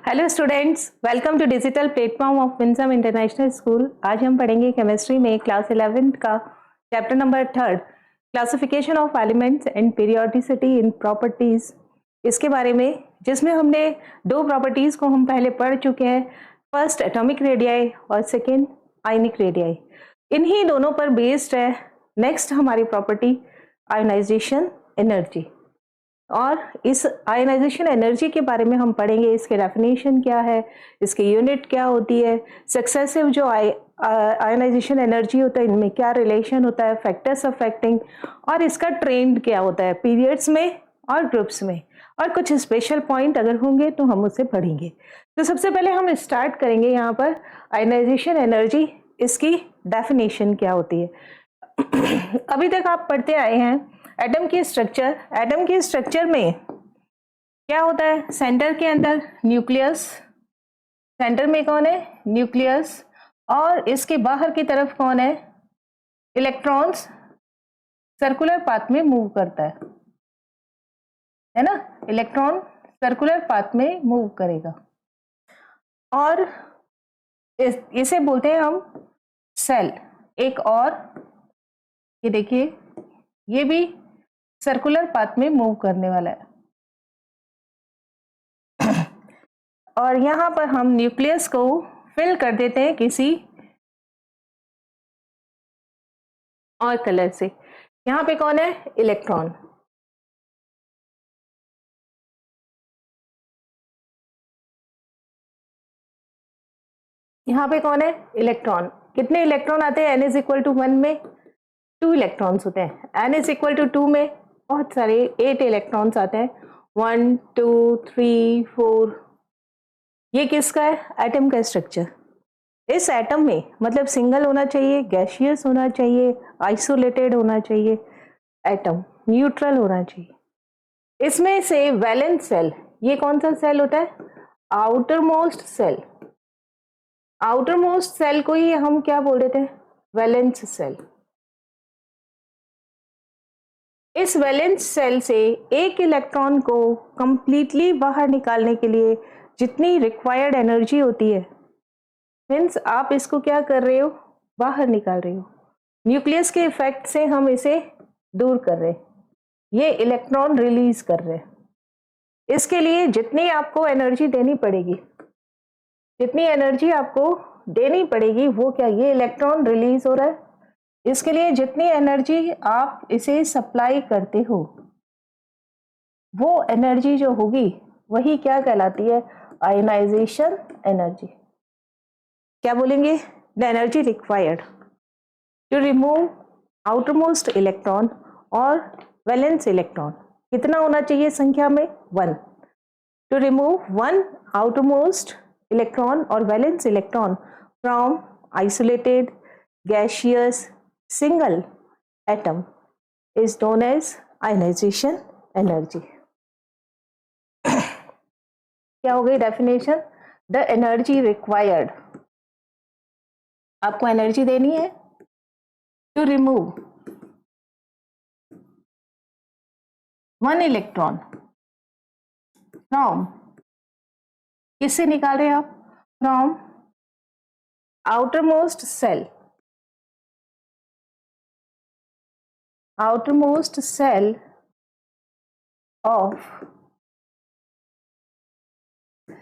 Hello students, welcome to digital platform of Winsome International School. आज हम पढ़ेंगे chemistry में क्लास 11th का chapter number 3 classification of elements and periodicity in properties, इसके बारे में, जिसमें हमने दो प्रॉपर्टीज को हम पहले पढ़ चुके हैं। फर्स्ट एटॉमिक रेडियाई और सेकेंड आयनिक रेडियाई। इन्हीं दोनों पर बेस्ड है नेक्स्ट हमारी प्रॉपर्टी आयोनाइजेशन एनर्जी। और इस आयनाइजेशन एनर्जी के बारे में हम पढ़ेंगे, इसके डेफिनेशन क्या है, इसकी यूनिट क्या होती है, सक्सेसिव जो आयनाइजेशन एनर्जी होता है इनमें क्या रिलेशन होता है, फैक्टर्स अफेक्टिंग, और इसका ट्रेंड क्या होता है पीरियड्स में और ग्रुप्स में, और कुछ स्पेशल पॉइंट अगर होंगे तो हम उसे पढ़ेंगे। तो सबसे पहले हम स्टार्ट करेंगे यहाँ पर आयनाइजेशन एनर्जी, इसकी डेफिनेशन क्या होती है। अभी तक आप पढ़ते आए हैं एटम की स्ट्रक्चर। एटम के स्ट्रक्चर में क्या होता है, सेंटर के अंदर न्यूक्लियस, सेंटर में कौन है, न्यूक्लियस, और इसके बाहर की तरफ कौन है, इलेक्ट्रॉन्स सर्कुलर पाथ में मूव करता है ना, इलेक्ट्रॉन सर्कुलर पाथ में मूव करेगा, और इसे बोलते हैं हम सेल। एक और ये देखिए, ये भी सर्कुलर पाथ में मूव करने वाला है। और यहां पर हम न्यूक्लियस को फिल कर देते हैं किसी और कलर से। यहां पे कौन है, इलेक्ट्रॉन। यहां पे कौन है, इलेक्ट्रॉन। कितने इलेक्ट्रॉन आते हैं, n इज इक्वल टू 1 में 2 इलेक्ट्रॉन्स होते हैं, n इज इक्वल टू 2 में बहुत सारे 8 इलेक्ट्रॉन्स आते हैं, 1 2 3 4। ये किसका है, एटम का स्ट्रक्चर। इस एटम में मतलब सिंगल होना चाहिए, गैसियस होना चाहिए, आइसोलेटेड होना चाहिए, एटम न्यूट्रल होना चाहिए। इसमें से वैलेंस सेल, ये कौन सा सेल होता है, outer most shell. Outer most shell को ही हम क्या बोल रहे थे, वैलेंस सेल। इस वैलेंस सेल से एक इलेक्ट्रॉन को कंप्लीटली बाहर निकालने के लिए जितनी रिक्वायर्ड एनर्जी होती है, मीन्स आप इसको क्या कर रहे हो, बाहर निकाल रहे हो। न्यूक्लियस के इफेक्ट से हम इसे दूर कर रहे हैं, ये इलेक्ट्रॉन रिलीज कर रहे हैं। इसके लिए जितनी आपको एनर्जी देनी पड़ेगी, जितनी एनर्जी आपको देनी पड़ेगी वो क्या, ये इलेक्ट्रॉन रिलीज हो रहा है। इसके लिए जितनी एनर्जी आप इसे सप्लाई करते हो, वो एनर्जी जो होगी वही क्या कहलाती है, आयोनाइजेशन एनर्जी। क्या बोलेंगे, the energy required to remove outermost electron और वैलेंस इलेक्ट्रॉन। कितना होना चाहिए संख्या में, 1। टू रिमूव 1 आउटरमोस्ट इलेक्ट्रॉन और valence electron from isolated gaseous single atom is known as ionization energy. क्या हो गई डेफिनेशन, द एनर्जी रिक्वायर्ड, आपको एनर्जी देनी है टू रिमूव 1 इलेक्ट्रॉन फ्रॉम, किससे निकाल रहे हैं आप, from outer most shell, outermost cell of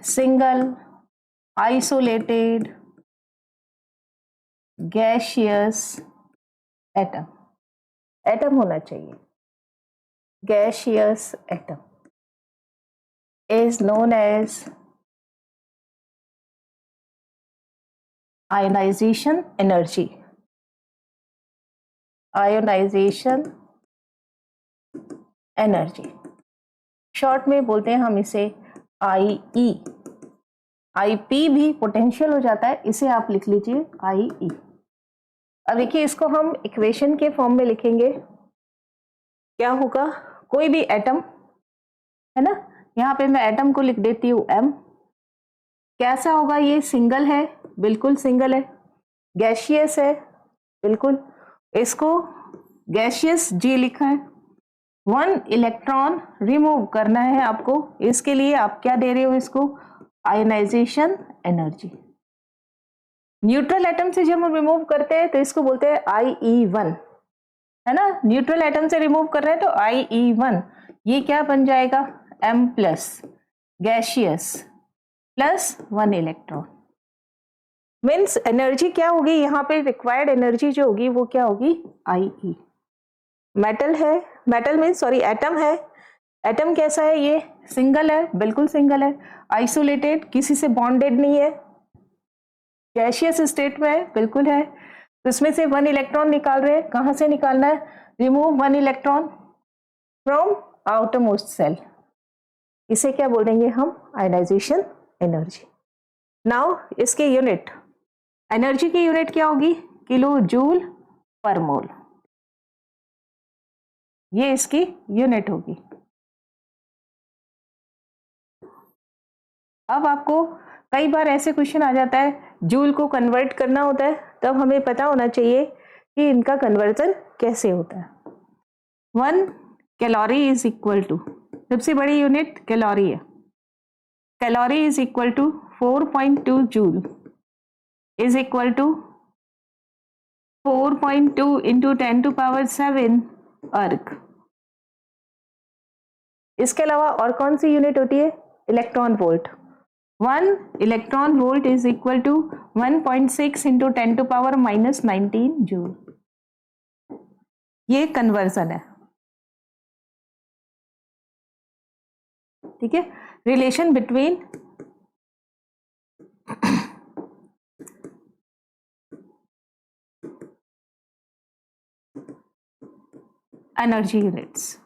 single isolated gaseous atom। Atom होना चाहिए, gaseous atom is known as ionization energy। Ionization energy, short में बोलते हैं हम इसे IE। IP भी पोटेंशियल हो जाता है, इसे आप लिख लीजिए IE। अब देखिए, इसको हम इक्वेशन के फॉर्म में लिखेंगे। क्या होगा, कोई भी एटम है ना, यहाँ पे मैं एटम को लिख देती हूँ M। कैसा होगा, ये सिंगल है, बिल्कुल सिंगल है, गैसियस है, बिल्कुल, इसको गैसियस G लिखा है। 1 इलेक्ट्रॉन रिमूव करना है आपको, इसके लिए आप क्या दे रहे हो, इसको आयनाइजेशन एनर्जी। न्यूट्रल एटम से जब हम रिमूव करते हैं तो इसको बोलते हैं IE1, है ना। न्यूट्रल एटम से रिमूव कर रहे हैं तो IE1, ये क्या बन जाएगा M plus gaseous plus 1 electron. Means energy क्या होगी यहाँ पे, रिक्वायर्ड एनर्जी जो होगी वो क्या होगी IE। मेटल है, मेटल मीन्स सॉरी एटम है, एटम कैसा है, ये सिंगल है, बिल्कुल सिंगल है, आइसोलेटेड, किसी से बॉन्डेड नहीं है, गैशियस स्टेट में है, बिल्कुल है। तो इसमें से 1 इलेक्ट्रॉन निकाल रहे हैं, कहां से निकालना है, remove 1 electron from outermost shell, इसे क्या बोलेंगे हम आयनाइजेशन एनर्जी। नाउ इसके यूनिट, एनर्जी की यूनिट क्या होगी, किलो जूल पर मोल, ये इसकी यूनिट होगी। अब आपको कई बार ऐसे क्वेश्चन आ जाता है, जूल को कन्वर्ट करना होता है, तब हमें पता होना चाहिए कि इनका कन्वर्जन कैसे होता है। 1 कैलोरी इज इक्वल टू, सबसे बड़ी यूनिट कैलोरी है, calorie is equal to 4.2 joule is equal to 4.2 into 10 to power 7 erg. इसके अलावा और कौन सी यूनिट होती है, electron volt. 1 electron volt is equal to 1.6 into 10 to power -19 joule. ये कन्वर्जन है, ठीक है। Relation between energy units,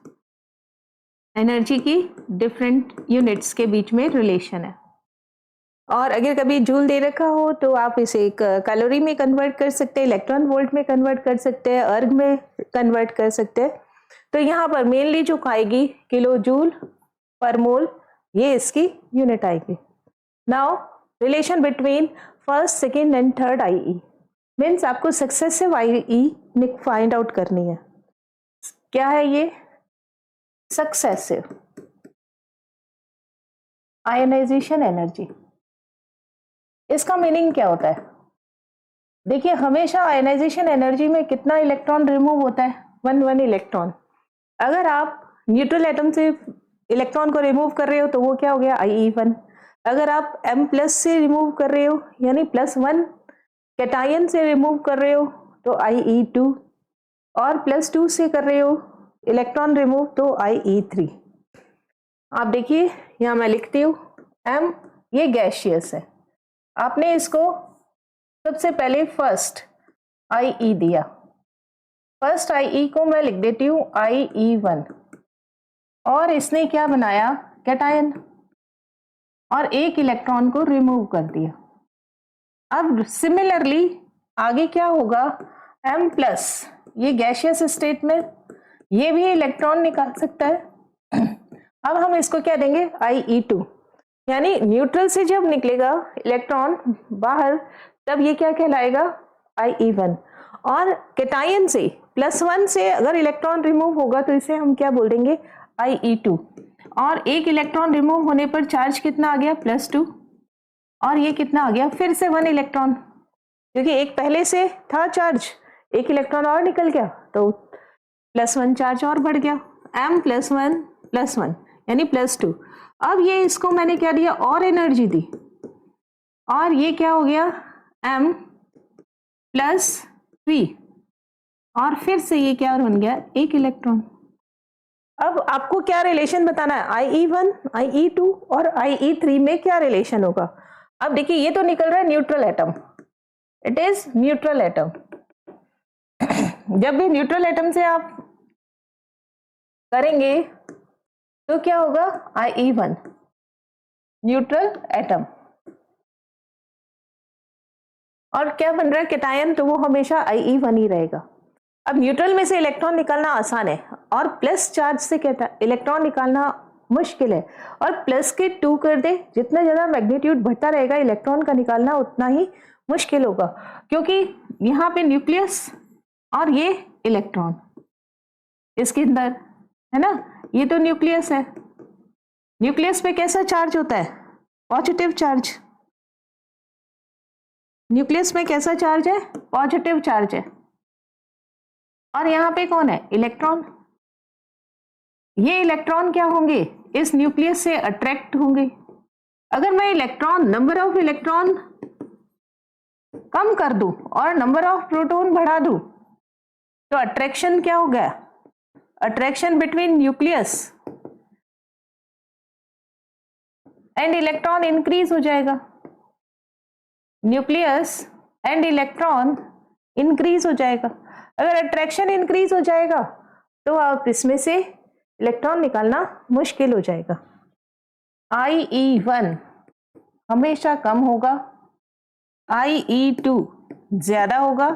energy की डिफरेंट यूनिट्स के बीच में रिलेशन है। और अगर कभी जूल दे रखा हो तो आप इसे कैलोरी में कन्वर्ट कर सकते हैं, इलेक्ट्रॉन वोल्ट में कन्वर्ट कर सकते हैं, अर्ग में कन्वर्ट कर सकते हैं। तो यहाँ पर मेनली जो आएगी किलो जूल पर मोल, ये इसकी यूनिट आएगी। Now relation between first, second and third IE, means आपको सक्सेसिव IE फाइंड आउट करनी है। क्या है ये, सक्सेसिव आयनाइजेशन एनर्जी। इसका मीनिंग क्या होता है, देखिए हमेशा आयनाइजेशन एनर्जी में कितना इलेक्ट्रॉन रिमूव होता है, 1 इलेक्ट्रॉन। अगर आप न्यूट्रल एटम से इलेक्ट्रॉन को रिमूव कर रहे हो तो वो क्या हो गया IE1। अगर आप M प्लस से रिमूव कर रहे हो यानी +1 कैटायन से रिमूव कर रहे हो तो IE2, और +2 से कर रहे हो इलेक्ट्रॉन रिमूव तो IE3। आप देखिए यहाँ मैं लिखती हूँ M, ये गैशियस है, आपने इसको सबसे पहले फर्स्ट IE दिया, फर्स्ट IE को मैं लिख देती हूँ IE1, और इसने क्या बनाया कैटायन, और 1 इलेक्ट्रॉन को रिमूव कर दिया। अब सिमिलरली आगे क्या होगा, M प्लस, ये गैशियस स्टेट में ये भी इलेक्ट्रॉन निकाल सकता है। अब हम इसको क्या देंगे IE2, यानी न्यूट्रल से जब निकलेगा इलेक्ट्रॉन बाहर तब ये क्या कहलाएगा IE1, और कैटायन से +1 से अगर इलेक्ट्रॉन रिमूव होगा तो इसे हम क्या बोल देंगे IE2, और 1 इलेक्ट्रॉन रिमूव होने पर चार्ज कितना आ गया +2, और ये कितना आ गया फिर से 1 इलेक्ट्रॉन, क्योंकि एक पहले से था चार्ज, 1 इलेक्ट्रॉन और निकल गया तो +1 चार्ज और बढ़ गया, M +1 यानी +2। अब ये इसको मैंने क्या दिया और एनर्जी दी, और ये क्या हो गया M +3, और फिर से ये क्या बन गया 1 इलेक्ट्रॉन। अब आपको क्या रिलेशन बताना है, IE1, IE2 और IE3 में क्या रिलेशन होगा। अब देखिए ये तो निकल रहा है neutral atom, it is neutral atom. जब भी न्यूट्रल एटम से आप करेंगे तो क्या होगा IE1 न्यूट्रल एटम, और क्या बन रहा है कैटायन, तो वो हमेशा IE1 ही रहेगा। अब न्यूट्रल में से इलेक्ट्रॉन निकालना आसान है, और प्लस चार्ज से इलेक्ट्रॉन निकालना मुश्किल है, और प्लस के 2 कर दे, जितना ज्यादा मैग्नीट्यूड बढ़ता रहेगा इलेक्ट्रॉन का निकालना उतना ही मुश्किल होगा, क्योंकि यहाँ पे न्यूक्लियस और ये इलेक्ट्रॉन इसके अंदर है ना, ये तो न्यूक्लियस है, न्यूक्लियस पे कैसा चार्ज होता है पॉजिटिव चार्ज, न्यूक्लियस में कैसा चार्ज है? पॉजिटिव चार्ज है। और यहाँ पे कौन है? इलेक्ट्रॉन। ये इलेक्ट्रॉन क्या होंगे? इस न्यूक्लियस से अट्रैक्ट होंगे। अगर मैं इलेक्ट्रॉन, नंबर ऑफ इलेक्ट्रॉन कम कर दूं और नंबर ऑफ प्रोटॉन बढ़ा दूं तो अट्रैक्शन क्या होगा? Attraction between nucleus and electron increase हो जाएगा। न्यूक्लियस एंड इलेक्ट्रॉन इंक्रीज हो जाएगा। अगर अट्रैक्शन इंक्रीज हो जाएगा तो आप इसमें से इलेक्ट्रॉन निकालना मुश्किल हो जाएगा। IE1 हमेशा कम होगा, IE2 ज्यादा होगा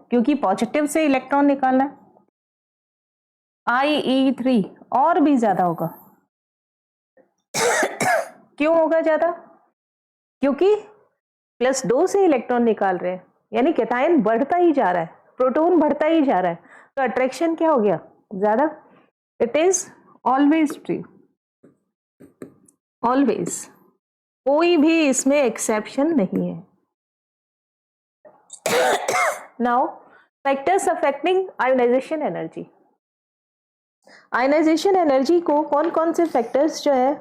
क्योंकि पॉजिटिव से इलेक्ट्रॉन निकालना है, IE3 और भी ज्यादा होगा। क्यों होगा ज्यादा? क्योंकि +2 से इलेक्ट्रॉन निकाल रहे हैं, यानी कैटायन बढ़ता ही जा रहा है, प्रोटॉन बढ़ता ही जा रहा है, तो अट्रैक्शन क्या हो गया? ज्यादा। It is always true, always, कोई भी इसमें एक्सेप्शन नहीं है। Now factors affecting ionization energy. Ionization energy को कौन कौन से फैक्टर्स जो है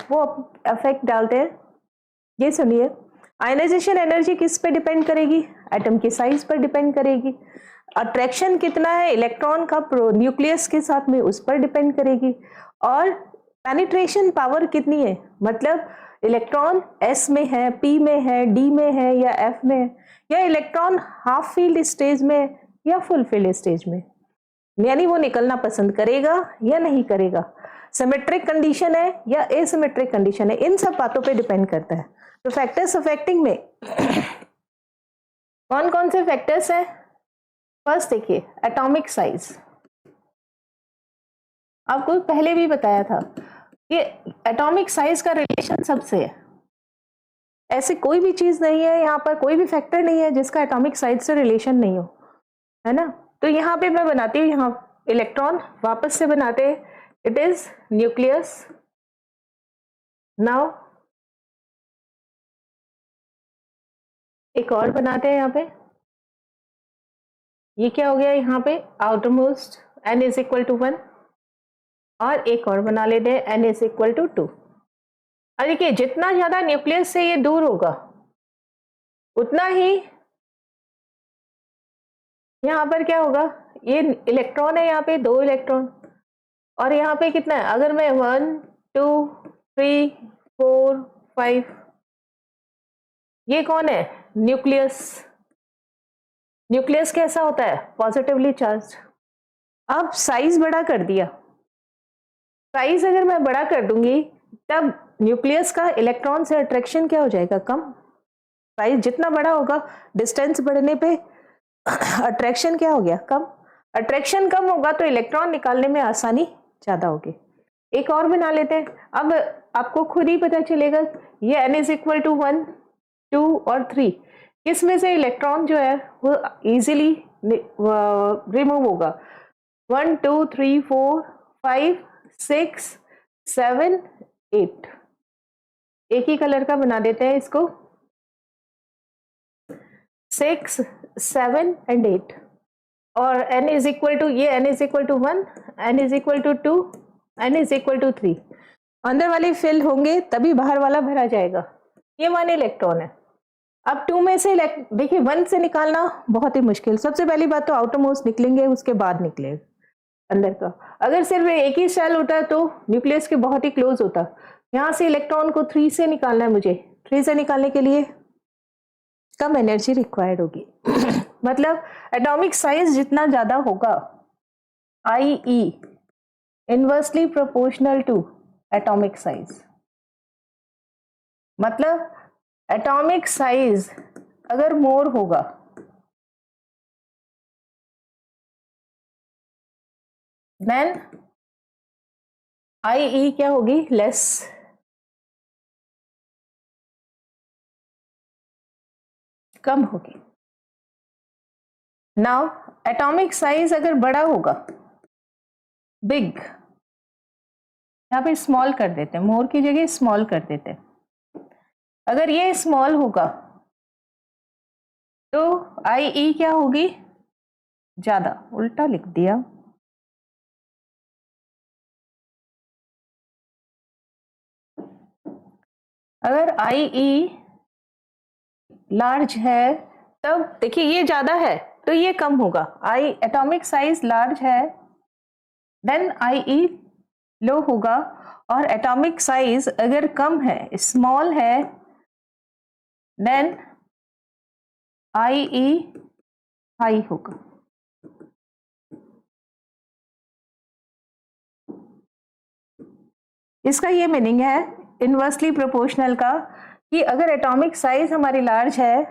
वो अफेक्ट डालते हैं, ये सुनिए। आयोनाइजेशन एनर्जी किस पे डिपेंड करेगी? एटम की साइज पर डिपेंड करेगी। अट्रैक्शन कितना है इलेक्ट्रॉन का न्यूक्लियस के साथ में, उस पर डिपेंड करेगी। और पेनिट्रेशन पावर कितनी है, मतलब इलेक्ट्रॉन S में है, P में है, D में है या F में है, या इलेक्ट्रॉन हाफ फील्ड स्टेज में या फुल फील्ड स्टेज में, यानी वो निकलना पसंद करेगा या नहीं करेगा, सिमेट्रिक कंडीशन है या एसिमेट्रिक कंडीशन है, इन सब बातों पे डिपेंड करता है। तो फैक्टर्स अफेक्टिंग में कौन कौन से फैक्टर्स हैं? फर्स्ट देखिए एटॉमिक साइज। आपको पहले भी बताया था कि एटॉमिक साइज का रिलेशन सबसे है। ऐसी कोई भी चीज नहीं है, यहाँ पर कोई भी फैक्टर नहीं है जिसका एटॉमिक साइज से रिलेशन नहीं हो, है ना। तो यहाँ पे मैं बनाती हूँ, यहाँ इलेक्ट्रॉन वापस से बनाते हैं, इट इज न्यूक्लियस। नाउ एक और बनाते हैं यहाँ पे, ये क्या हो गया यहाँ पे? Outer most n is equal to 1, और एक और बना लेते हैं n इज इक्वल टू 2। और देखिए जितना ज्यादा न्यूक्लियस से ये दूर होगा उतना ही यहाँ पर क्या होगा? ये इलेक्ट्रॉन है, यहाँ पे 2 इलेक्ट्रॉन, और यहाँ पे कितना है? अगर मैं 1 2 3 4 5, ये कौन है? न्यूक्लियस। न्यूक्लियस कैसा होता है? Positively charge. अब साइज बड़ा कर दिया, साइज अगर मैं बड़ा कर दूंगी तब न्यूक्लियस का इलेक्ट्रॉन से अट्रैक्शन क्या हो जाएगा? कम। साइज जितना बड़ा होगा, डिस्टेंस बढ़ने पे अट्रैक्शन क्या हो गया? कम। अट्रैक्शन कम होगा तो इलेक्ट्रॉन निकालने में आसानी ज्यादा होगी। एक और बना लेते हैं, अब आपको खुद ही पता चलेगा ये n इज इक्वल टू 1 2 और 3, इसमें से इलेक्ट्रॉन जो है वो इजीली रिमूव होगा। 1 2 3 4 5 6 7 8, एक ही कलर का बना देते हैं इसको, 6 7 एंड 8। और n इज इक्वल टू, ये n is equal to 1, n is equal to 2, n is equal to 3। अंदर वाले फिल होंगे तभी बाहर वाला भरा जाएगा। ये 1 इलेक्ट्रॉन है। अब 2 में से देखिए 1 से निकालना बहुत ही मुश्किल। सबसे पहली बात तो आउटर मोस्ट निकलेंगे, उसके बाद निकलेगा अंदर का। अगर सिर्फ एक ही सेल होता तो न्यूक्लियस के बहुत ही क्लोज होता। यहाँ से इलेक्ट्रॉन को 3 से निकालना है मुझे, 3 से निकालने के लिए कम एनर्जी रिक्वायर्ड होगी। मतलब एटॉमिक साइज जितना ज्यादा होगा, IE inversely proportional to atomic size. मतलब एटॉमिक साइज अगर मोर होगा देन IE क्या होगी? लेस। कम होगी। नाउ एटॉमिक साइज अगर बड़ा होगा, बिग, यहाँ पे स्मॉल कर देते हैं, मोर की जगह स्मॉल कर देते हैं, अगर ये स्मॉल होगा तो IE क्या होगी, ज्यादा, उल्टा लिख दिया। अगर IE लार्ज है तब देखिए ये ज्यादा है तो ये कम होगा। एटॉमिक साइज लार्ज है देन IE लो होगा, और एटॉमिक साइज अगर कम है, स्मॉल है, देन IE हाई होगा। इसका ये मीनिंग है इनवर्सली प्रोपोर्शनल का कि अगर एटॉमिक साइज हमारी लार्ज है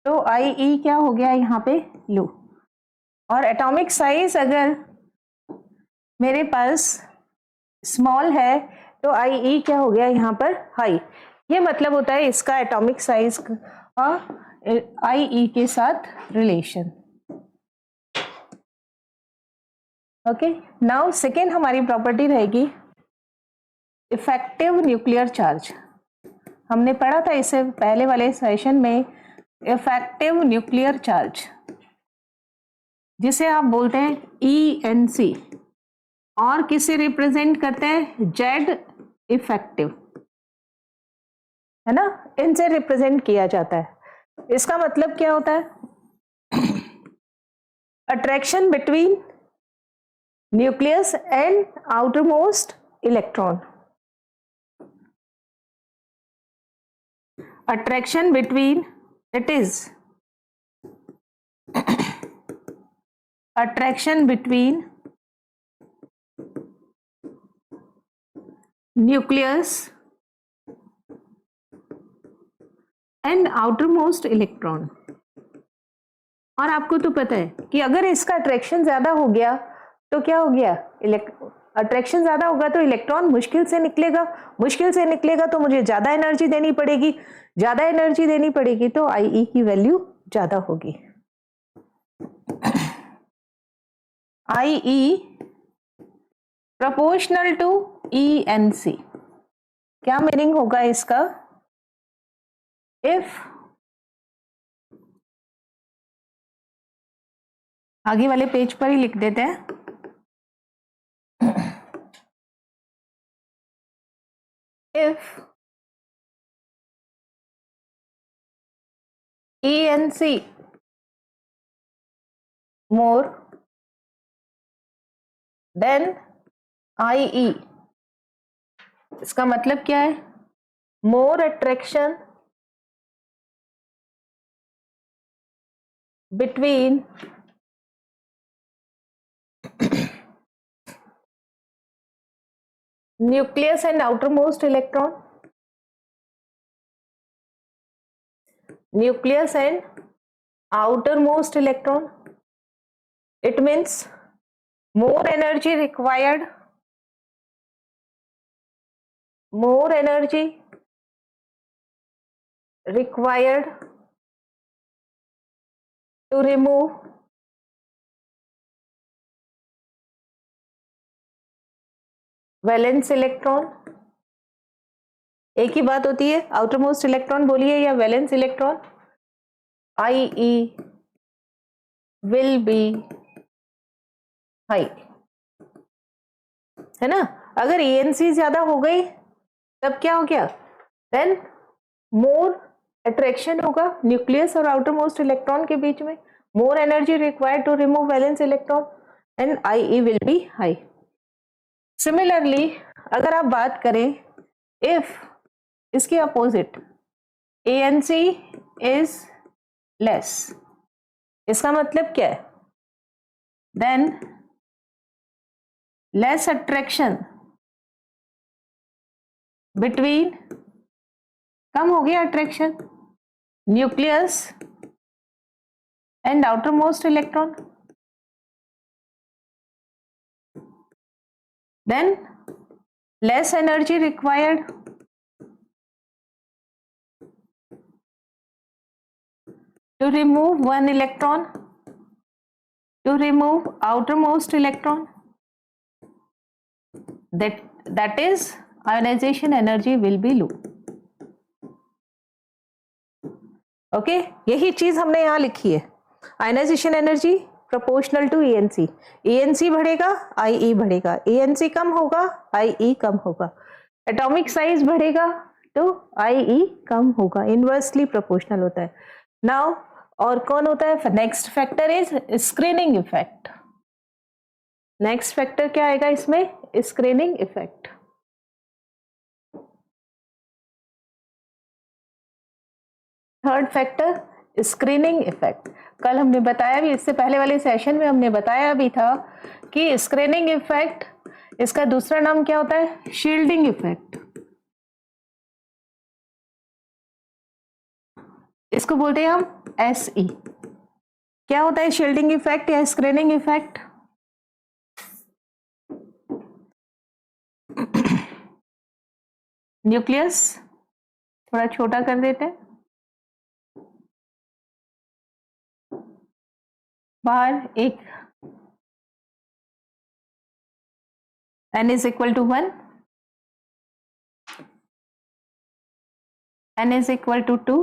तो IE क्या हो गया यहाँ पे, लो, और एटॉमिक साइज अगर मेरे पास स्मॉल है तो IE क्या हो गया यहाँ पर, हाई। ये मतलब होता है इसका एटॉमिक साइज का IE के साथ रिलेशन। ओके, नाउ सेकेंड हमारी प्रॉपर्टी रहेगी इफेक्टिव न्यूक्लियर चार्ज। हमने पढ़ा था इससे पहले वाले सेशन में इफेक्टिव न्यूक्लियर चार्ज, जिसे आप बोलते हैं ENC, और किसे रिप्रेजेंट करते हैं, जेड इफेक्टिव, है ना, इनसे रिप्रेजेंट किया जाता है। इसका मतलब क्या होता है, attraction between nucleus and outer most electron, attraction between, it is attraction between nucleus and outermost electron। और आपको तो पता है कि अगर इसका अट्रैक्शन ज्यादा हो गया तो क्या हो गया, अट्रैक्शन ज्यादा होगा तो इलेक्ट्रॉन मुश्किल से निकलेगा, मुश्किल से निकलेगा तो मुझे ज्यादा एनर्जी देनी पड़ेगी, ज्यादा एनर्जी देनी पड़ेगी तो IE की वैल्यू ज्यादा होगी। IE प्रोपोर्शनल टू ENC, क्या मीनिंग होगा इसका, इफ आगे वाले पेज पर ही लिख देते हैं, if ENC more than IE, इसका मतलब क्या है, more attraction between nucleus and outermost electron, nucleus and outermost electron, it means more energy required, more energy required to remove valence electron. एक ही बात होती है, आउटर मोस्ट इलेक्ट्रॉन बोलिए या valence electron, IE will be high, है ना। अगर ENC ज्यादा हो गई तब क्या हो गया, देन मोर अट्रैक्शन होगा न्यूक्लियस और आउटर मोस्ट इलेक्ट्रॉन के बीच में, more energy required to remove valence electron and IE will be high. Similarly अगर आप बात करें इफ इसके अपोजिट ANC इज लेस, इसका मतलब क्या है, देन लेस अट्रैक्शन बिटवीन, कम हो गया attraction nucleus and outer most electron, then less energy required to remove one electron, to remove outermost electron, that is ionization energy will be low। Okay, यही चीज हमने यहाँ लिखी है। Ionization energy proportional to ENC, ENC बढ़ेगा IE बढ़ेगा, ENC कम होगा IE कम होगा, एटॉमिक साइज बढ़ेगा तो IE कम होगा, इनवर्सली प्रोपोर्शनल होता है। नाउ और कौन होता है? Next factor is screening effect. Next factor क्या आएगा इसमें? Screening effect. Third factor screening effect. कल हमने बताया भी, इससे पहले वाले सेशन में हमने बताया भी था कि स्क्रीनिंग इफेक्ट, इसका दूसरा नाम क्या होता है? Shielding effect. इसको बोलते हैं हम SE। क्या होता है शील्डिंग इफेक्ट या स्क्रीनिंग इफेक्ट? न्यूक्लियस थोड़ा छोटा कर देते हैं, बाहर एक n is equal to 1, n is equal to 2,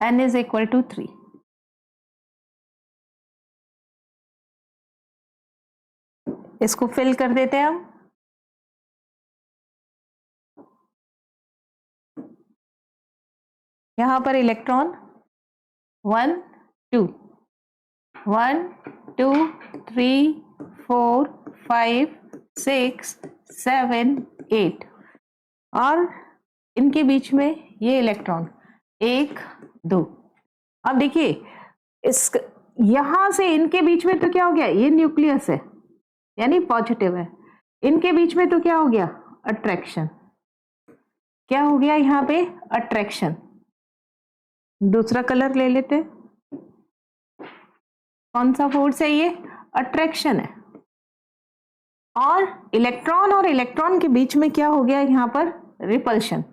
n is equal to 3। इसको फिल कर देते हैं हम। यहां पर इलेक्ट्रॉन 1 2 1 2 3 4 5 6 7 8 और इनके बीच में ये इलेक्ट्रॉन 1 2। अब देखिए इस यहां से इनके बीच में तो क्या हो गया? ये न्यूक्लियस है यानी पॉजिटिव है, इनके बीच में तो क्या हो गया? अट्रैक्शन। क्या हो गया यहां पे? अट्रैक्शन। दूसरा कलर ले लेते हैं, कौन सा फोर्स है ये? अट्रैक्शन है। और इलेक्ट्रॉन के बीच में क्या हो गया यहां पर? रिपल्शन।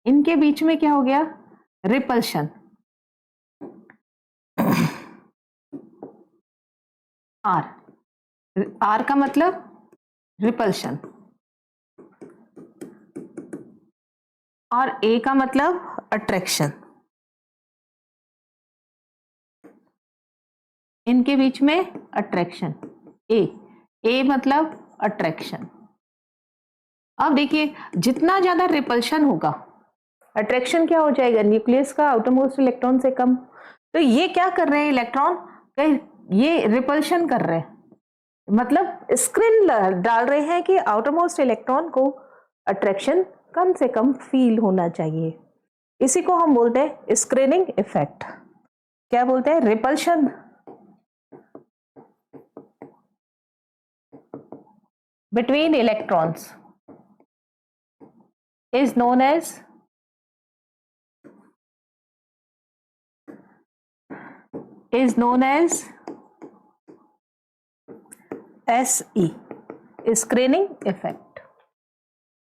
इनके बीच में क्या हो गया? रिपल्शन। आर का मतलब रिपल्शन और ए का मतलब अट्रैक्शन। इनके बीच में अट्रैक्शन, ए मतलब अट्रैक्शन। अब देखिए जितना ज्यादा रिपल्शन होगा, अट्रैक्शन क्या हो जाएगा? न्यूक्लियस का आउटरमोस्ट इलेक्ट्रॉन से कम। तो ये क्या कर रहे हैं इलेक्ट्रॉन? ये रिपल्शन कर रहे हैं, मतलब स्क्रीन डाल रहे हैं कि आउटरमोस्ट इलेक्ट्रॉन को अट्रैक्शन कम से कम फील होना चाहिए। इसी को हम बोलते हैं स्क्रीनिंग इफेक्ट। क्या बोलते हैं? Repulsion between electrons is known as SE, screening effect.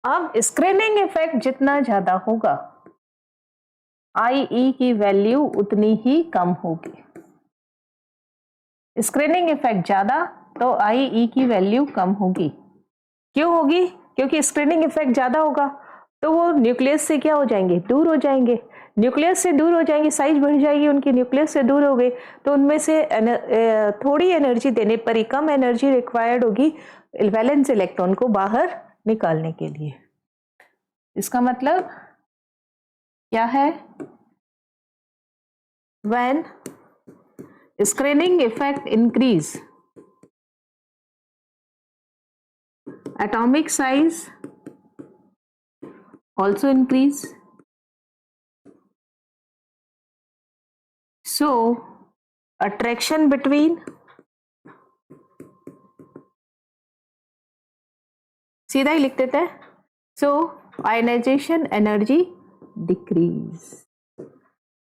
अब स्क्रीनिंग इफेक्ट जितना ज्यादा होगा IE की वैल्यू उतनी ही कम होगी। स्क्रीनिंग इफेक्ट ज्यादा तो IE की वैल्यू कम होगी। क्यों होगी? क्योंकि स्क्रीनिंग इफेक्ट ज्यादा होगा तो वो न्यूक्लियस से क्या हो जाएंगे? दूर हो जाएंगे। न्यूक्लियस से दूर हो जाएंगे, साइज बढ़ जाएगी उनकी, न्यूक्लियस से दूर हो गए तो उनमें से थोड़ी एनर्जी देने पर ही, कम एनर्जी रिक्वायर्ड होगी वैलेंस इलेक्ट्रॉन को बाहर निकालने के लिए। इसका मतलब क्या है? When screening effect increase, atomic size also increase, so attraction between, सीधा ही लिख देते हैं, so ionization energy decrease।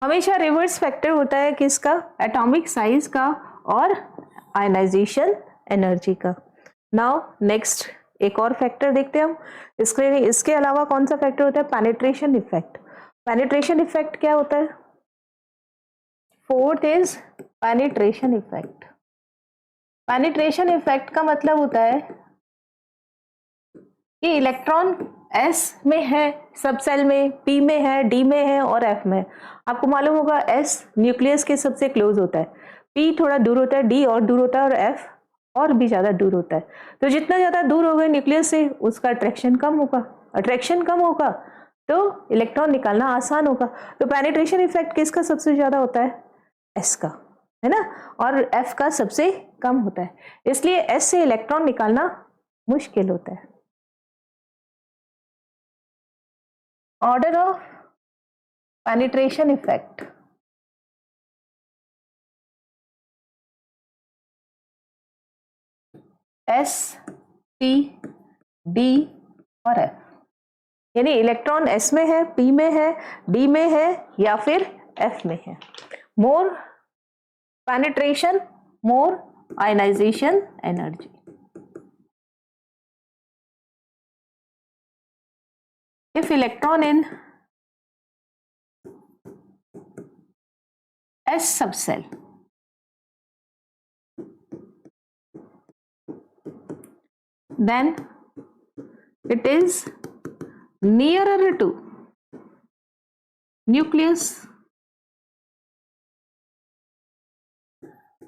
हमेशा रिवर्स फैक्टर होता है किसका? एटॉमिक साइज का और आयनाइजेशन एनर्जी का। नाउ नेक्स्ट एक और फैक्टर देखते हैं हम। इसके अलावा कौन सा फैक्टर होता है? Penetration effect. पेनिट्रेशन इफेक्ट क्या होता है? Fourth is penetration effect. Penetration effect का मतलब होता है कि इलेक्ट्रॉन S में है सब सेल में, P में है, D में है और F में। आपको मालूम होगा S न्यूक्लियस के सबसे क्लोज होता है, P थोड़ा दूर होता है, D और दूर होता है और F और भी ज़्यादा दूर होता है। तो जितना ज़्यादा दूर होगा न्यूक्लियस से उसका अट्रैक्शन कम होगा, अट्रैक्शन कम होगा तो इलेक्ट्रॉन निकालना आसान होगा। तो पेनिट्रेशन इफेक्ट किसका सबसे ज़्यादा होता है? S का, है ना, और F का सबसे कम होता है, इसलिए S से इलेक्ट्रॉन निकालना मुश्किल होता है। Order of penetration effect, S, P, D और F, यानी इलेक्ट्रॉन S में है, P में है, D में है या फिर F में है। More penetration, more ionisation energy. If electron in S subcell then it is nearer to nucleus,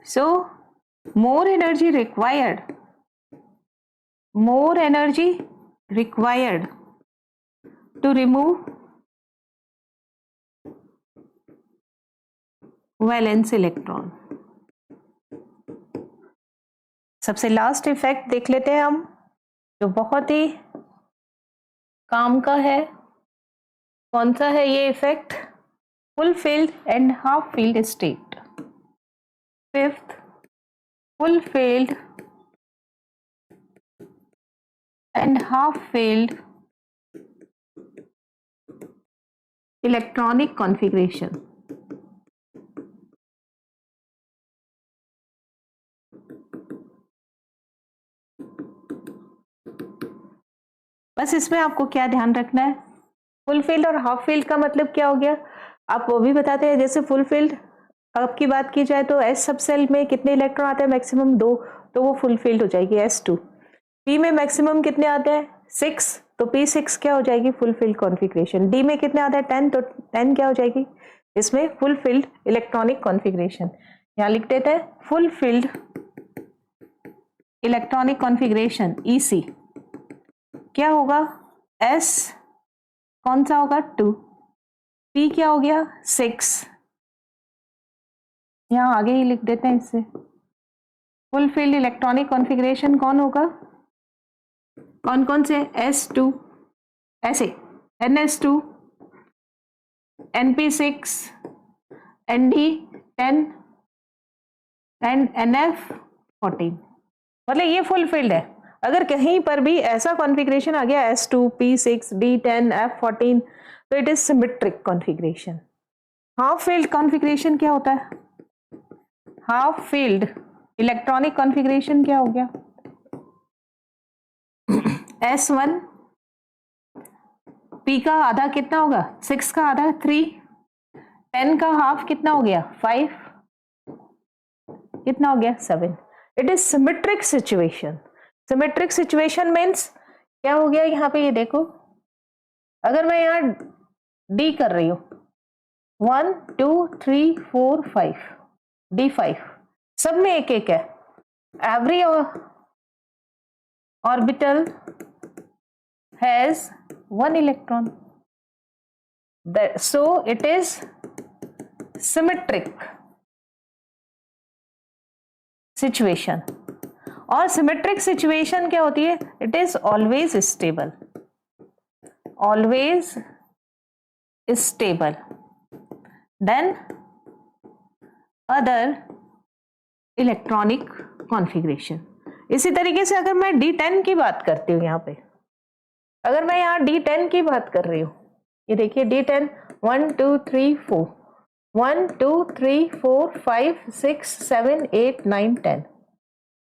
so more energy required to remove valence electron. सबसे लास्ट इफेक्ट देख लेते हैं हम, जो बहुत ही काम का है। कौन सा है ये effect? Full field and half field state. Fifth, full field and half field electronic configuration. बस इसमें आपको क्या ध्यान रखना है, फुल फील्ड और हाफ फील्ड का मतलब क्या हो गया आप वो भी बताते हैं। जैसे फुल फील्ड आपकी बात की जाए तो S सब सेल में कितने इलेक्ट्रॉन आते हैं? मैक्सिमम 2, तो वो फुल फील्ड हो जाएगी S2। P में मैक्सिमम कितने आते हैं? 6, तो P6 क्या हो जाएगी? Full field configuration. D में कितने आते हैं? 10, तो 10 क्या हो जाएगी? इसमें फुल फील्ड इलेक्ट्रॉनिक कॉन्फ़िगरेशन। यहाँ लिख देते हैं full field electronic configuration EC क्या होगा? S कौन सा होगा? 2, P क्या हो गया? 6, यहाँ आगे ही लिख देते हैं इससे। फुल फील्ड इलेक्ट्रॉनिक कॉन्फ़िगरेशन कौन होगा? कौन कौन से? S2, ऐसे NS2, NP6, ND10 and NF14। मतलब ये फुल फील्ड है। अगर कहीं पर भी ऐसा कॉन्फ़िगरेशन आ गया S2, P6, D10, F14 तो it is symmetric configuration. Half field configuration क्या होता है? हाफ फील्ड इलेक्ट्रॉनिक कॉन्फ़िगरेशन क्या हो गया? S1, P का आधा कितना होगा? 6 का आधा 3, 10 का हाफ कितना हो गया? 5, कितना हो गया? 7। It is symmetric situation. Symmetric situation means क्या हो गया? यहाँ पे ये देखो, अगर मैं यहाँ D कर रही हूँ 1, 2, 3, 4, 5, D5 सब में एक एक है। Every orbital has 1 electron, so it is symmetric situation। और सिमेट्रिक सिचुएशन क्या होती है? It is always stable, always stable then other electronic configuration. इसी तरीके से अगर मैं D10 की बात करती हूँ, यहाँ पे अगर मैं यहाँ D10 की बात कर रही हूँ, ये देखिए D10 1, 2, 3, 4, 1, 2, 3, 4, 5, 6, 7, 8, 9, 10,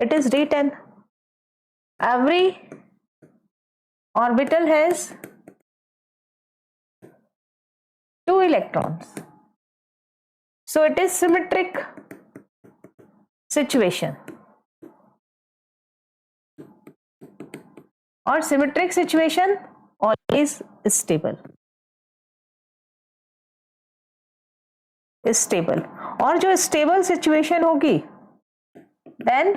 it is D10। every orbital has 2 electrons, so it is symmetric situation। और symmetric situation always stable, stable. और जो स्टेबल सिचुएशन होगी देन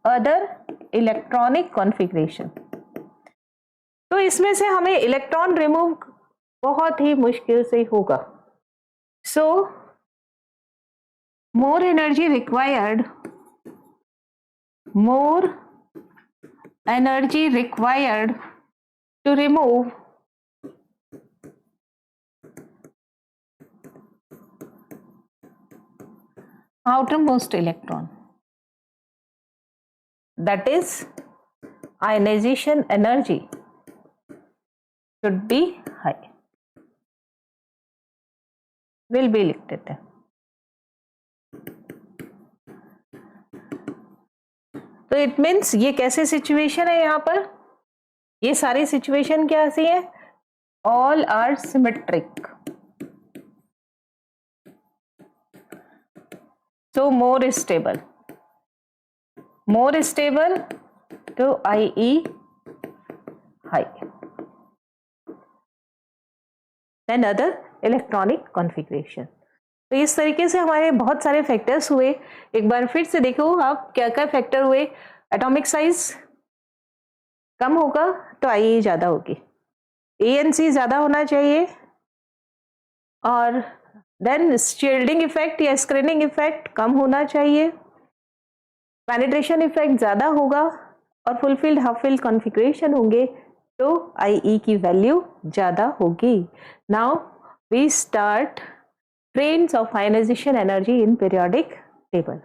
अदर इलेक्ट्रॉनिक कॉन्फ़िगरेशन। तो इसमें से हमें इलेक्ट्रॉन रिमूव बहुत ही मुश्किल से होगा। So more energy required, more energy required to remove outermost electron, that is ionization energy should be high, will be लिख देते हैं। तो इट मीन्स ये कैसे सिचुएशन है, यहाँ पर ये सारी सिचुएशन क्या सी है, all are symmetric, so more stable to IE high than other electronic configuration। तो इस तरीके से हमारे बहुत सारे फैक्टर्स हुए। एक बार फिर से देखो आप क्या क्या फैक्टर हुए। एटॉमिक साइज कम होगा तो IE ज्यादा होगी, ANC ज्यादा होना चाहिए, और देन शील्डिंग इफेक्ट या स्क्रीनिंग इफेक्ट कम होना चाहिए, पेनिट्रेशन इफेक्ट ज्यादा होगा, और फुलफिल्ड हाफ फिल्ड कॉन्फ़िगरेशन होंगे तो IE की वैल्यू ज्यादा होगी। Now we start trends of ionization energy in periodic table.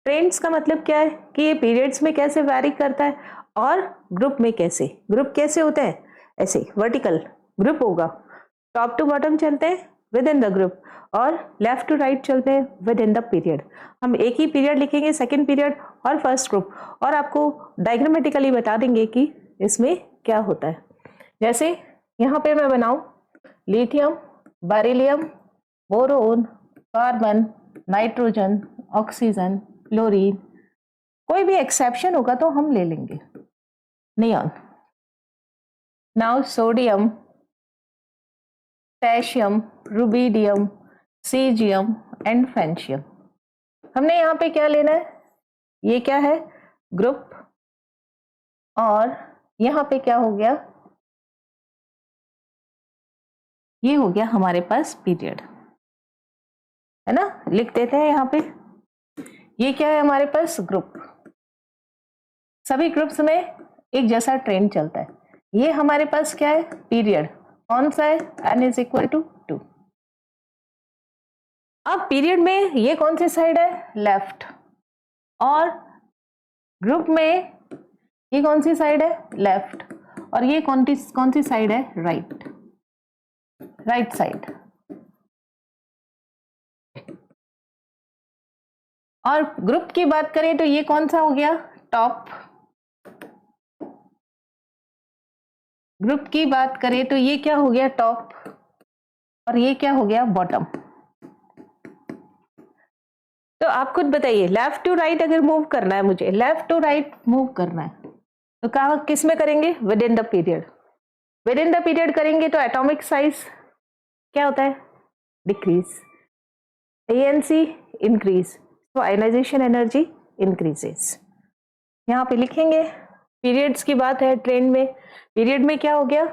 Trends का मतलब क्या है कि ये पीरियड्स में कैसे वैरी करता है, और ग्रुप में कैसे, ग्रुप कैसे होते हैं, ऐसे वर्टिकल ग्रुप होगा, टॉप टू बॉटम चलते हैं विद इन द ग्रुप, और लेफ्ट टू राइट चलते हैं विद इन द पीरियड। हम एक ही पीरियड लिखेंगे, सेकेंड पीरियड और फर्स्ट ग्रुप, और आपको डायग्रामेटिकली बता देंगे कि इसमें क्या होता है। जैसे यहाँ पे मैं बनाऊं lithium, beryllium, boron, carbon, nitrogen, oxygen, chlorine, कोई भी एक्सेप्शन होगा तो हम ले लेंगे, neon. Now sodium, potassium, rubidium, caesium and francium. हमने यहाँ पे क्या लेना है, ये क्या है ग्रुप, और यहाँ पे क्या हो गया, ये हो गया हमारे पास पीरियड, है ना। लिख देते हैं यहाँ पे, ये क्या है हमारे पास ग्रुप। सभी ग्रुप्स में एक जैसा ट्रेंड चलता है। ये हमारे पास क्या है पीरियड, कौन सा है, n इज इक्वल टू 2। अब पीरियड में ये कौन सी साइड है, लेफ्ट, और ग्रुप में ये कौन सी साइड है, लेफ्ट, और ये कौन सी साइड है, राइट, राइट साइड। और ग्रुप की बात करें तो ये कौन सा हो गया, टॉप। ग्रुप की बात करें तो ये क्या हो गया, टॉप, और ये क्या हो गया, बॉटम। तो आप खुद बताइए, लेफ्ट टू राइट अगर मूव करना है, मुझे लेफ्ट टू राइट मूव करना है, तो कहा किस में करेंगे, with in the period. With in the period करेंगे तो एटॉमिक साइज क्या होता है, डिक्रीज, ANC इंक्रीज, तो आयनाइजेशन एनर्जी इंक्रीजेस। यहाँ पे लिखेंगे पीरियड्स की बात है, ट्रेंड में पीरियड में क्या हो गया,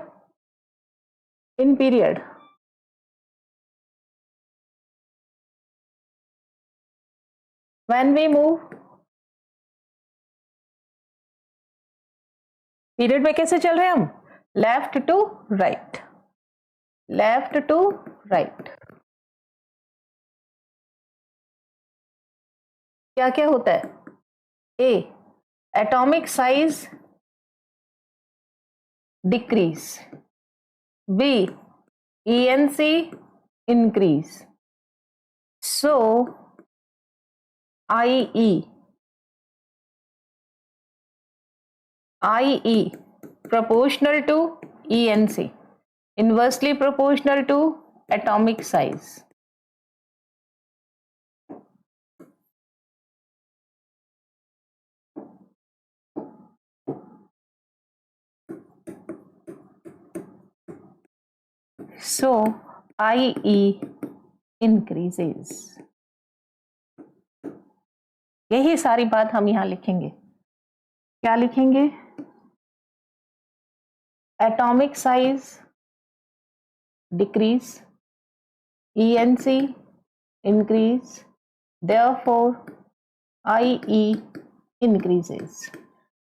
in period when we move, period में कैसे चल रहे हैं हम, left to right, left to right. क्या क्या होता है, A atomic size decrease, B ENC increase, so IE proportional to ENC, inversely proportional to atomic size। So IE increases. यही सारी बात हम यहां लिखेंगे। क्या लिखेंगे? Atomic size decrease, ENC increase, therefore IE increases.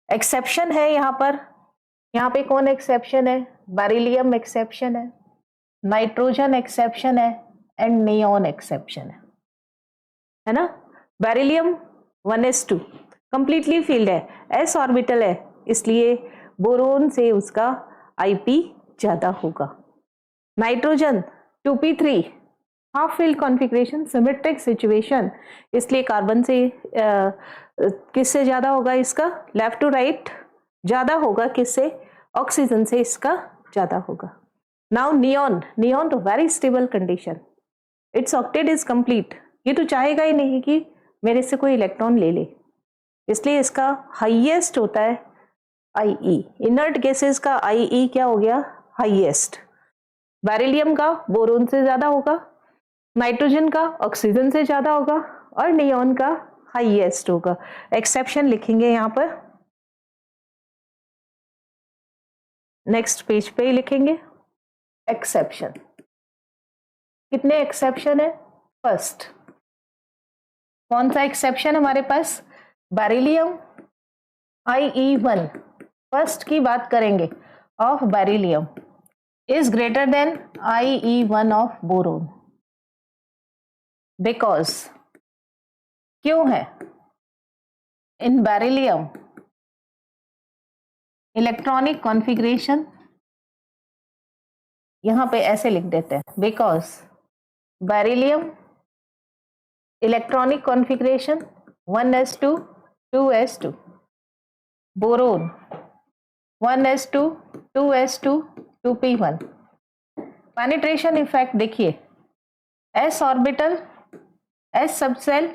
Exception है यहाँ पे कौन एक्सेप्शन है? Beryllium exception nitrogen exception and neon exception है ना। बेरिलियम 1s2 कंप्लीटली फील्ड है, s ऑर्बिटल है, इसलिए बोरोन से उसका IP ज्यादा होगा। Nitrogen 2p3 half field configuration, symmetric situation, इसलिए कार्बन से किससे ज्यादा होगा? इसका लेफ्ट टू राइट ज्यादा होगा। किससे? ऑक्सीजन से इसका ज्यादा होगा। नाउ नियॉन तो very stable condition, it's octet is complete. ये तो चाहेगा ही नहीं कि मेरे से कोई इलेक्ट्रॉन ले ले, इसलिए इसका हाईएस्ट होता है IE। इनर्ट गैसेस का IE क्या हो गया? हाईएस्ट। बेरिलियम का बोरोन से ज्यादा होगा, नाइट्रोजन का ऑक्सीजन से ज्यादा होगा, और नियॉन का हाईएस्ट होगा। एक्सेप्शन लिखेंगे यहां पर, नेक्स्ट पेज पे ही लिखेंगे एक्सेप्शन। कितने एक्सेप्शन है? फर्स्ट। कौन सा एक्सेप्शन हमारे पास? बेरिलियम IE1 फर्स्ट की बात करेंगे of beryllium is greater then IE1 of boron. Because, क्यों है? इन बेरिलियम इलेक्ट्रॉनिक कॉन्फ़िगरेशन, यहां पे ऐसे लिख देते हैं, because beryllium electronic configuration 1s2 2s2, boron 1s2 2s2 2p1। Penetration effect देखिए, s orbital, s subshell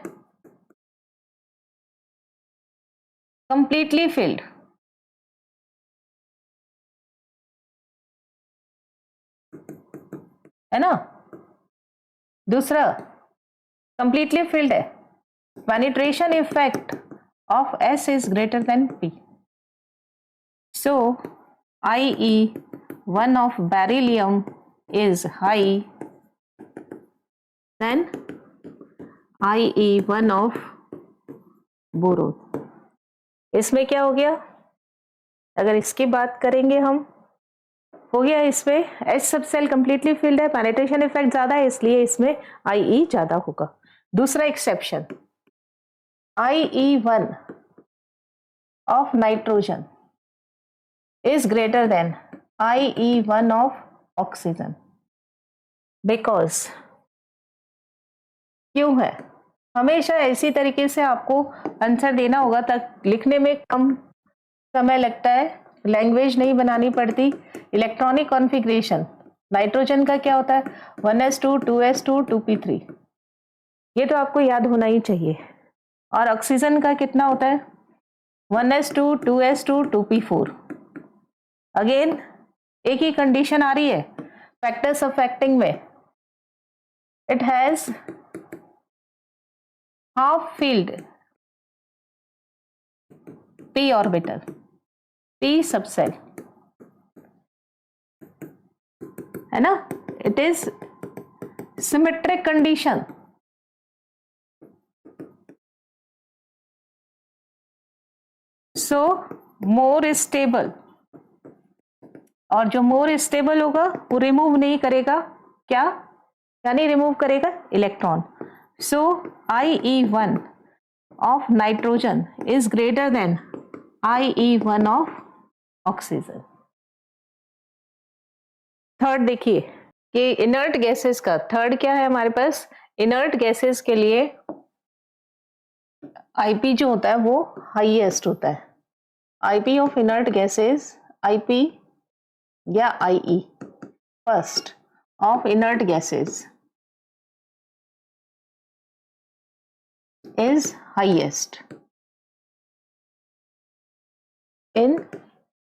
completely filled, है ना। दूसरा कंप्लीटली फिल्ड है, penetration effect of S is greater than P। So IE1 of beryllium is high than IE1 of boron. इसमें क्या हो गया? अगर इसकी बात करेंगे हम, हो गया इसमें S सब सेल कंप्लीटली फिल्ड है, पेनिट्रेशन इफेक्ट ज्यादा है, इसलिए इसमें IE ज्यादा होगा। दूसरा exception, IE1 of nitrogen is greater then IE1 of oxygen. Because, क्यों है? हमेशा इसी तरीके से आपको आंसर देना होगा, तक लिखने में कम समय लगता है, लैंग्वेज नहीं बनानी पड़ती। इलेक्ट्रॉनिक कॉन्फ़िगरेशन नाइट्रोजन का क्या होता है? 1s2 2s2 2p3, ये तो आपको याद होना ही चाहिए। और ऑक्सीजन का कितना होता है? 1s2 2s2 2p4। अगेन एक ही कंडीशन आ रही है फैक्टर्स अफेक्टिंग में, it has half field p orbital, p subshell, है ना। It is symmetric condition, so more stable, और जो मोर स्टेबल होगा वो रिमूव नहीं करेगा, क्या नहीं रिमूव करेगा? Electron. So IE1 of nitrogen is greater then IE1 of oxygen. Third देखिए कि इनर्ट गैसेस का थर्ड क्या है हमारे पास? इनर्ट गैसेस के लिए IP जो होता है वो हाईएस्ट होता है। IP of inert gases, IP या IE first of inert gases is highest in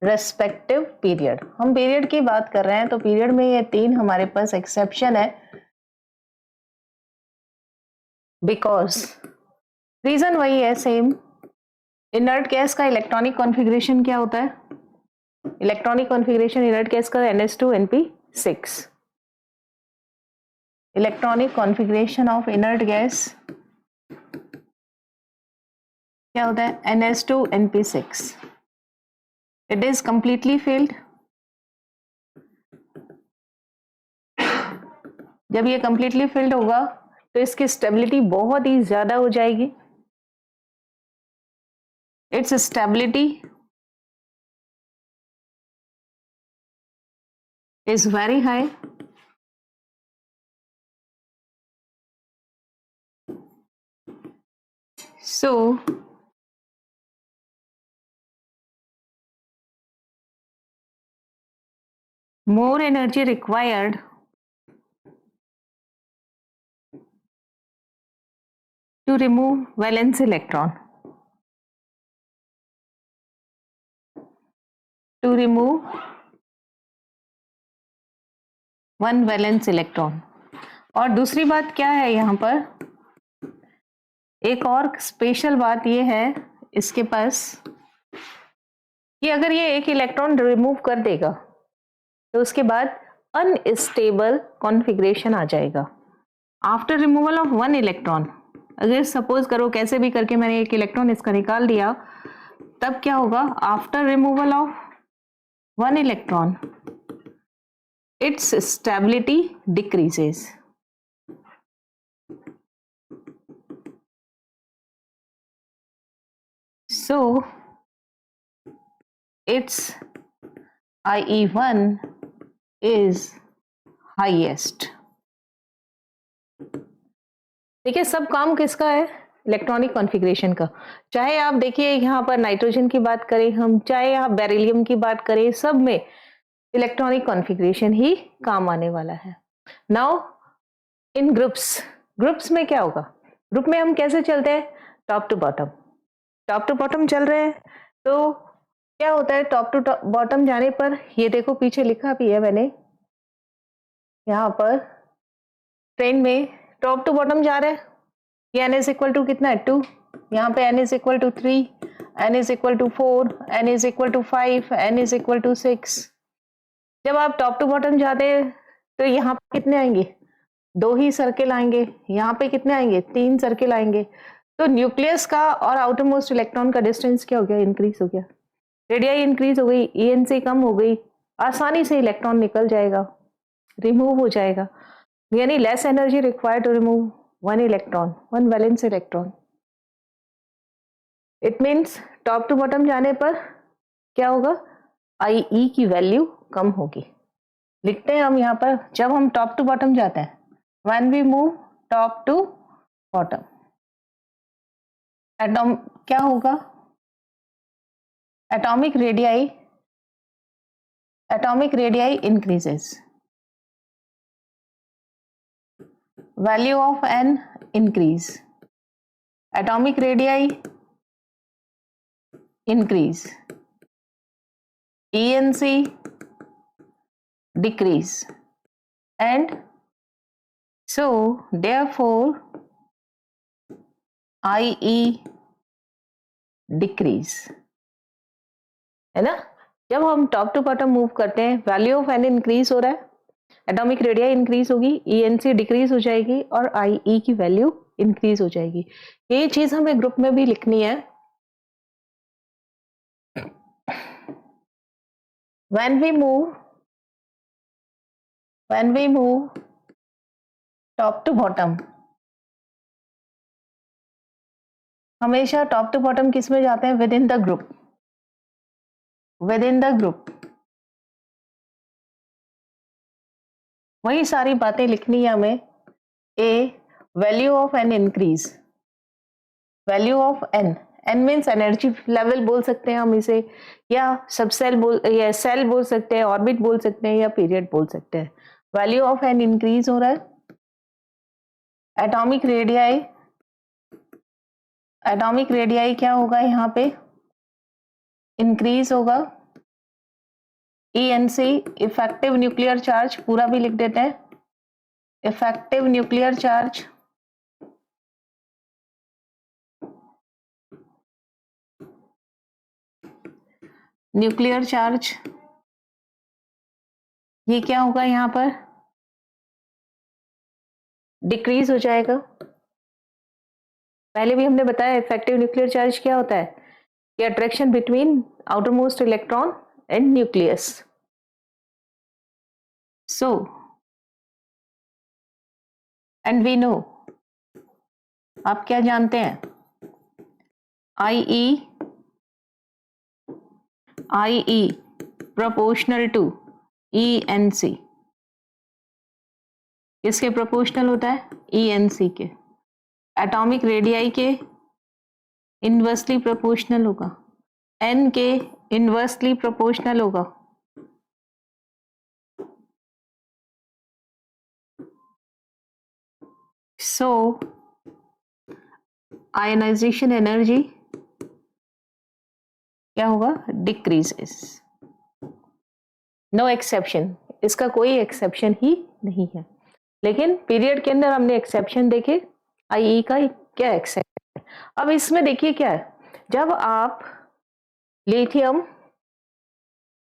respective period. हम पीरियड की बात कर रहे हैं तो पीरियड में ये 3 हमारे पास एक्सेप्शन है, बिकॉज रीजन वही है सेम। इनर्ट गैस का इलेक्ट्रॉनिक कॉन्फ़िगरेशन क्या होता है? इलेक्ट्रॉनिक कॉन्फ़िगरेशन इनर्ट गैस का NH2 NP6। Electronic configuration of inert gas क्या होता है? NH2 NP6। It is completely filled. जब ये कंप्लीटली फिल्ड होगा तो इसकी स्टेबिलिटी बहुत ही ज्यादा हो जाएगी। It's stability is very high. So more energy required to remove valence electron. To remove one valence electron. और दूसरी बात क्या है यहाँ पर? एक और स्पेशल बात ये है इसके पास कि अगर ये एक इलेक्ट्रॉन रिमूव कर देगा तो उसके बाद अनस्टेबल कॉन्फ़िगरेशन आ जाएगा। After removal of one electron, अगर सपोज करो कैसे भी करके मैंने एक इलेक्ट्रॉन इसका निकाल दिया, तब क्या होगा? After removal of one electron it's stability decreases. So its IE1 is highest. देखिए सब काम किसका है? इलेक्ट्रॉनिक कॉन्फ़िगरेशन का। चाहे आप देखिए यहाँ पर नाइट्रोजन की बात करें हम, चाहे आप बेरिलियम की बात करें, सब में इलेक्ट्रॉनिक कॉन्फ़िगरेशन ही काम आने वाला है। नाउ इन ग्रुप्स में क्या होगा? ग्रुप में हम कैसे चलते हैं? Top to bottom. Top to bottom चल रहे हैं तो क्या होता है? टॉप टू बॉटम जाने पर ये देखो पीछे लिखा भी है मैंने, यहाँ पर ट्रेन में टॉप टू बॉटम जा रहे हैं। ये n इज इक्वल टू कितना है? 2। यहाँ पे n is equal to 3, n is equal to 4, n is equal to 5, n is equal to 6। जब आप टॉप टू बॉटम जाते हैं तो यहाँ पे कितने आएंगे? 2 ही सर्किल आएंगे। यहाँ पे कितने आएंगे? 3 सर्किल आएंगे। तो न्यूक्लियस का और आउटर मोस्ट इलेक्ट्रॉन का डिस्टेंस क्या हो गया? इंक्रीज हो गया। रेडियाई इंक्रीज हो गई, ENC कम हो गई, आसानी से इलेक्ट्रॉन निकल जाएगा, रिमूव हो जाएगा। यानी less energy required to remove one electron, one valence electron. It means top to bottom जाने पर क्या होगा? IE की वैल्यू कम होगी। लिखते हैं हम यहाँ पर, जब हम टॉप टू बॉटम जाते हैं, when we move top to bottom, atom क्या होगा? atomic radii increases, value of n increase, atomic radii increase, ENC decrease, and so therefore IE decrease, है ना? जब हम टॉप टू बॉटम मूव करते हैं, वैल्यू ऑफ n इंक्रीज हो रहा है, एटॉमिक रेडियाई इंक्रीज होगी, ENC डिक्रीज हो जाएगी और IE की वैल्यू इंक्रीज हो जाएगी। ये चीज हमें ग्रुप में भी लिखनी है। when we move top to bottom, हमेशा टॉप टू बॉटम किस में जाते हैं? Within the group. वही सारी बातें लिखनी है हमें। Value of n increase, value of n means energy level बोल सकते हैं हम इसे, या सबसेल या सेल बोल सकते हैं, ऑर्बिट बोल सकते हैं, या पीरियड बोल सकते हैं। वैल्यू ऑफ n इंक्रीज हो रहा है, एटॉमिक रेडियाई क्या होगा? यहाँ पे इंक्रीज होगा, ENC इफेक्टिव न्यूक्लियर चार्ज, पूरा भी लिख देते हैं, effective nuclear charge. Nuclear charge ये क्या होगा, यहां पर डिक्रीज हो जाएगा। पहले भी हमने बताया इफेक्टिव न्यूक्लियर चार्ज क्या होता है, कि attraction between outer most electron and nucleus. So and we know, आप क्या जानते हैं, IE प्रोपोर्शनल टू ENC। किसके प्रोपोर्शनल होता है, ENC के। एटॉमिक रेडियाई के इनवर्सली प्रोपोर्शनल होगा, N के इनवर्सली प्रोपोर्शनल होगा। सो आयनाइजेशन एनर्जी क्या होगा, डिक्रीजेस। नो एक्सेप्शन, इसका कोई एक्सेप्शन ही नहीं है। लेकिन पीरियड के अंदर हमने एक्सेप्शन देखे, IE का क्या एक्सेप्शन। अब इसमें देखिए क्या है, जब आप lithium,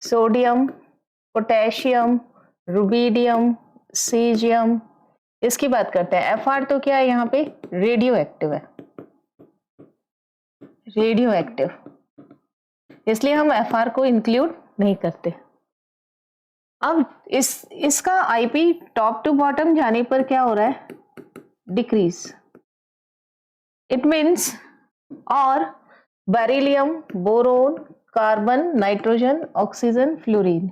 sodium, potassium, rubidium, caesium, इसकी बात करते हैं, FR तो क्या है यहाँ पे, रेडियो एक्टिव है, रेडियो एक्टिव, इसलिए हम FR को इंक्लूड नहीं करते। अब इसका IP टॉप टू बॉटम जाने पर क्या हो रहा है, डिक्रीज। इट मीन्स, और beryllium, boron, carbon, nitrogen, oxygen, fluorine,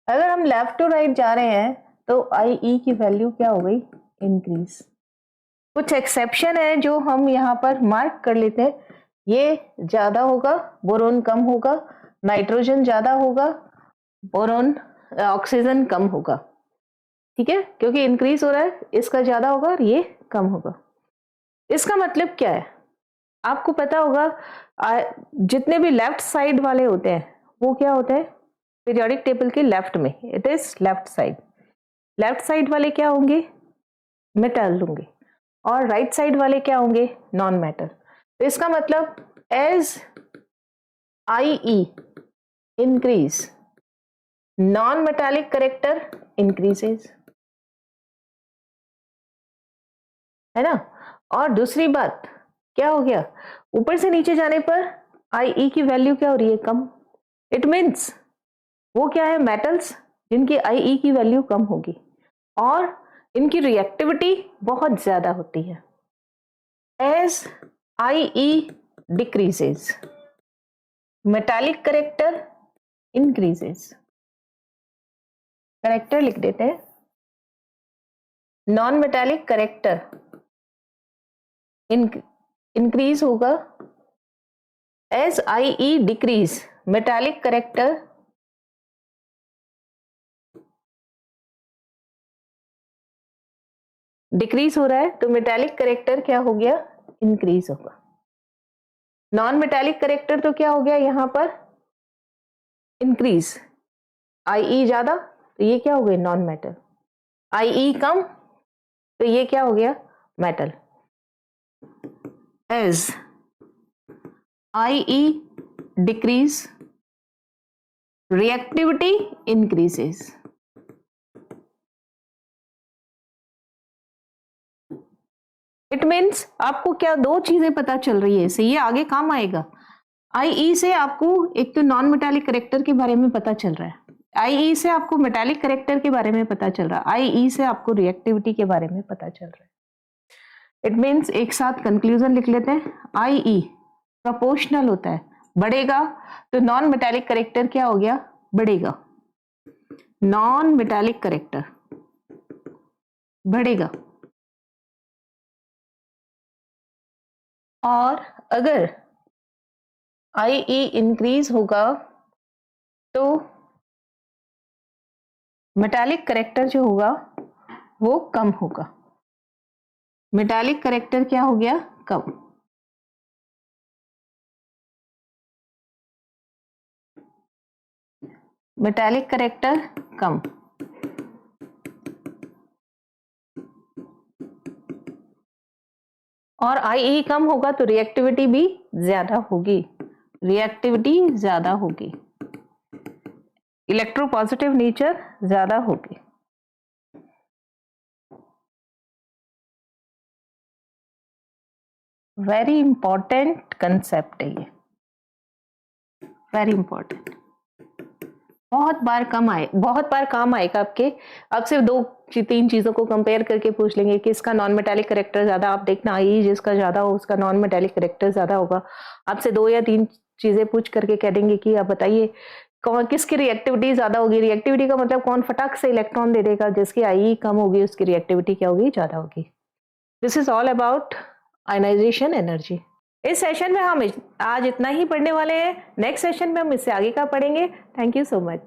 अगर हम लेफ्ट टू राइट जा रहे हैं तो IE की वैल्यू क्या हो गई, इंक्रीज। कुछ एक्सेप्शन है जो हम यहाँ पर मार्क कर लेते हैं, ये ज्यादा होगा, बोरोन कम होगा, नाइट्रोजन ज्यादा होगा, बोरोन ऑक्सीजन कम होगा, ठीक है, क्योंकि इंक्रीज हो रहा है, इसका ज्यादा होगा और ये कम होगा। इसका मतलब क्या है, आपको पता होगा, जितने भी लेफ्ट साइड वाले होते हैं वो क्या होते हैं, पीरियोडिक टेबल के लेफ्ट में, it is left side. Left side वाले क्या होंगे, मेटल होंगे, और राइट साइड वाले क्या होंगे, नॉन मेटल। तो इसका मतलब as IE increase, non metallic character increases, है ना। और दूसरी बात क्या हो गया, ऊपर से नीचे जाने पर IE की वैल्यू क्या हो रही है, कम। इट मीन्स वो क्या है, मेटल्स जिनकी IE की वैल्यू कम होगी और इनकी रिएक्टिविटी बहुत ज्यादा होती है। As IE decreases, metallic character increases. Character लिख देते हैं, नॉन मेटालिक करेक्टर इंक्रीज होगा, as IE decrease, metallic character decrease हो रहा है, तो मेटालिक करेक्टर क्या हो गया, इंक्रीज होगा। नॉन मेटालिक करेक्टर तो क्या हो गया यहां पर, इंक्रीज। IE ज्यादा तो ये क्या हो गया, नॉन मेटल। IE कम तो ये क्या हो गया, metal. As IE decrease, reactivity increases. It means आपको क्या दो चीजें पता चल रही है इससे, ये आगे काम आएगा। IE से आपको एक तो नॉन मेटालिक करेक्टर के बारे में पता चल रहा है, IE से आपको मेटालिक करेक्टर के बारे में पता चल रहा है, IE से आपको रिएक्टिविटी के बारे में पता चल रहा है। इट मीन्स एक साथ कंक्लूजन लिख लेते हैं, IE प्रोपोर्शनल होता है, बढ़ेगा तो नॉन मेटालिक करेक्टर क्या हो गया, बढ़ेगा, नॉन मेटालिक करेक्टर बढ़ेगा। और अगर IE इंक्रीज होगा तो मेटालिक करेक्टर जो होगा वो कम होगा, मेटालिक करेक्टर क्या हो गया, कम। मेटालिक करेक्टर कम, और IE कम होगा तो रिएक्टिविटी भी ज्यादा होगी, रिएक्टिविटी ज्यादा होगी, इलेक्ट्रोपॉजिटिव नेचर ज्यादा होगी। वेरी इंपॉर्टेंट कंसेप्ट है ये, वेरी इंपॉर्टेंट। बहुत बार काम आएगा आपके। अब सिर्फ 2-3 चीजों को कंपेयर करके पूछ लेंगे कि इसका नॉन मेटालिक करेक्टर ज्यादा, आप देखना आई जिसका ज्यादा हो उसका नॉन मेटालिक करेक्टर ज्यादा होगा। आपसे 2 या 3 चीजें पूछ करके कह देंगे कि आप बताइए कौन किसकी रिएक्टिविटी ज्यादा होगी। रिएक्टिविटी का मतलब कौन फटाक से इलेक्ट्रॉन दे देगा, जिसकी आई कम होगी उसकी रिएक्टिविटी क्या होगी, ज्यादा होगी। This is all about ionization energy. इस सेशन में हम आज इतना ही पढ़ने वाले हैं। नेक्स्ट सेशन में हम इससे आगे का पढ़ेंगे। Thank you so much.